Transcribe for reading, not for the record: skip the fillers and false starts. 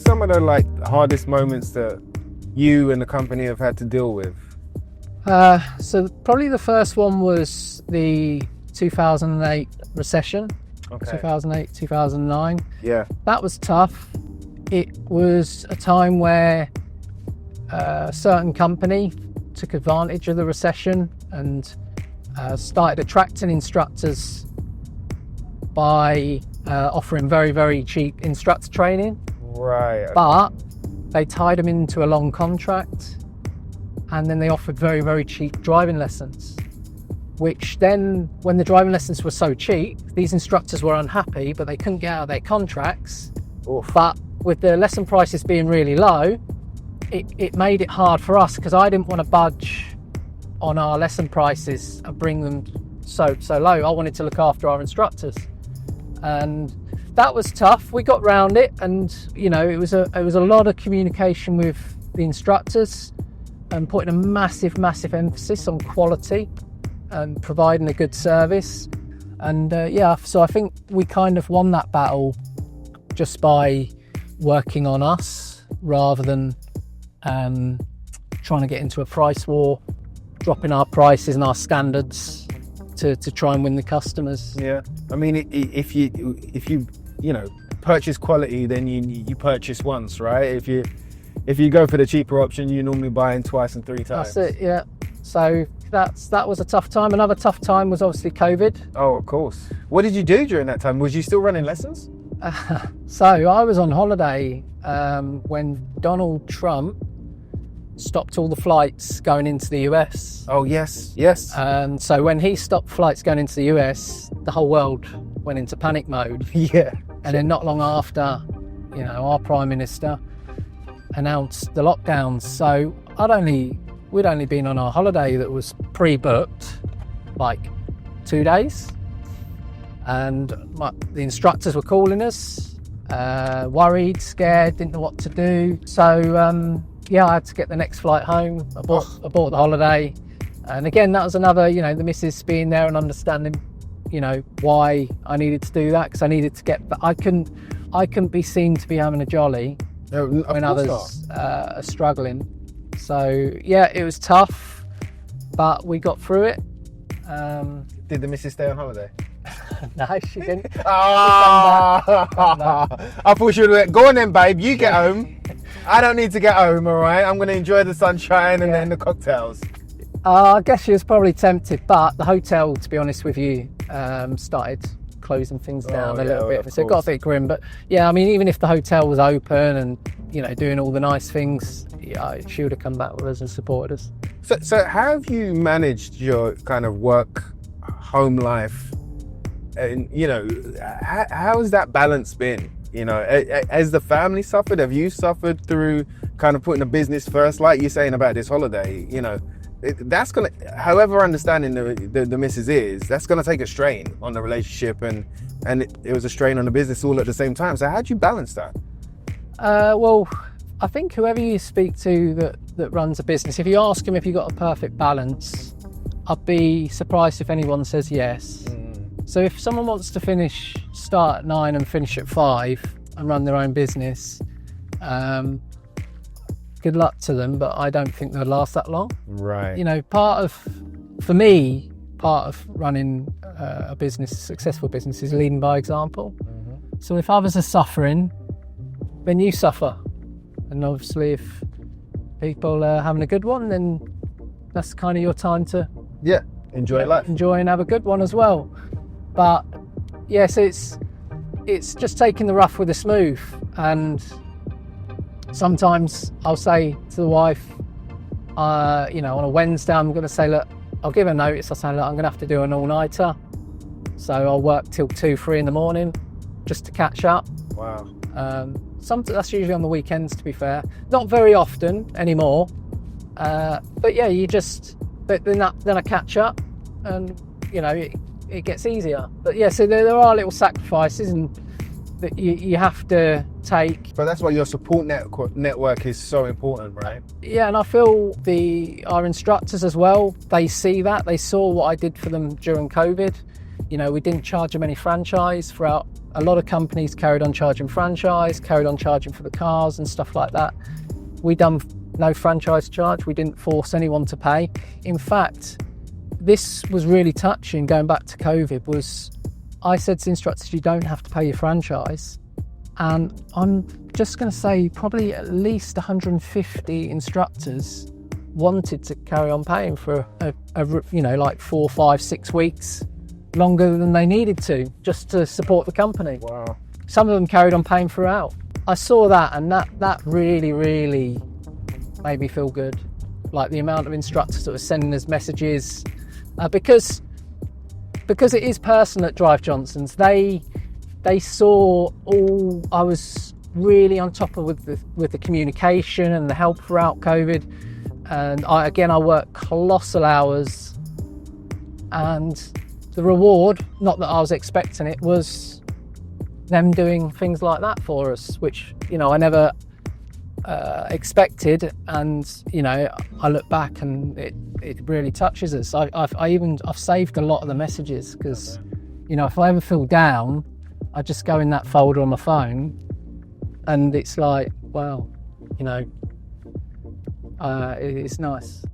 some of the like hardest moments that you and the company have had to deal with? So probably the first one was the 2008 recession. Okay. 2008, 2009. Yeah. That was tough. It was a time where a certain company took advantage of the recession and started attracting instructors by offering very, very cheap instructor training. Right. Okay. But they tied them into a long contract, and then they offered very, very cheap driving lessons, which then, when the driving lessons were so cheap, these instructors were unhappy, but they couldn't get out of their contracts. Oof. But with the lesson prices being really low, it made it hard for us, because I didn't want to budge on our lesson prices and bring them so low. I wanted to look after our instructors, and that was tough. We got round it, and you know, it was a lot of communication with the instructors and putting a massive emphasis on quality and providing a good service. And so I think we kind of won that battle just by working on us rather than trying to get into a price war, dropping our prices and our standards to try and win the customers. Yeah. I mean, if you purchase quality, then you purchase once, right? If you go for the cheaper option, you normally buy in twice and three times. That's it, yeah. So that was a tough time. Another tough time was obviously COVID. Oh, of course. What did you do during that time? Was you still running lessons? So I was on holiday when Donald Trump stopped all the flights going into the US. Oh, yes. And so when he stopped flights going into the US, the whole world went into panic mode. Yeah. And then not long after, our Prime Minister announced the lockdowns. So we'd only been on our holiday that was pre-booked like 2 days. And the instructors were calling us, worried, scared, didn't know what to do. So I had to get the next flight home. I bought the holiday. And again, that was another, the missus being there and understanding, why I needed to do that, because I needed to I couldn't be seen to be having a jolly when others are struggling. So yeah, it was tough, but we got through it. Did the missus stay on holiday? No, she didn't. I thought she would have went, go on then, babe, you get home. I don't need to get home, all right? I'm going to enjoy the sunshine and then the cocktails. I guess she was probably tempted, but the hotel, to be honest with you, started closing things down a little bit. So it got a bit grim. But yeah, I mean, even if the hotel was open and, doing all the nice things, she would have come back with us and supported us. So how have you managed your kind of work-home life? And, how has that balance been? Has the family suffered? Have you suffered through kind of putting a business first, like you're saying about this holiday? That's going to, however understanding the missus is, that's going to take a strain on the relationship, and it was a strain on the business all at the same time. So how do you balance that? Well, I think whoever you speak to that runs a business, if you ask them if you've got a perfect balance, I'd be surprised if anyone says yes. So if someone wants to start at 9 and finish at 5 and run their own business, good luck to them, but I don't think they'll last that long. Right. For me, part of running a business, successful business, is leading by example. Mm-hmm. So if others are suffering, then you suffer. And obviously if people are having a good one, then that's kind of your time to enjoy life. Enjoy and have a good one as well. But yes, it's just taking the rough with the smooth. And sometimes I'll say to the wife, on a Wednesday, I'm going to say, look, I'll give her notice. I'll say, look, I'm going to have to do an all-nighter. So I'll work till 2, 3 in the morning just to catch up. Wow. That's usually on the weekends, to be fair. Not very often anymore. But yeah, then I catch up and, it gets easier. But yeah, so there are little sacrifices and that you have to take. But that's why your support network is so important, right? Yeah, and I feel our instructors as well, they see that. They saw what I did for them during COVID. We didn't charge them any franchise throughout a lot of companies carried on charging franchise, carried on charging for the cars and stuff like that. We done no franchise charge. We didn't force anyone to pay. In fact, this was really touching going back to COVID. Was I said to instructors, you don't have to pay your franchise. And I'm just going to say probably at least 150 instructors wanted to carry on paying for like 4, 5, 6 weeks longer than they needed to, just to support the company. Wow. Some of them carried on paying throughout. I saw that, and that really, really made me feel good. Like the amount of instructors that were sending us messages, because it is personal at Drive Johnson's. They saw all I was really on top of with the communication and the help throughout COVID. And I worked colossal hours, and the reward, not that I was expecting it, was them doing things like that for us, which, I never expected. And, I look back and it really touches us. I've saved a lot of the messages because, if I ever feel down, I just go in that folder on my phone and it's like, wow, it's nice.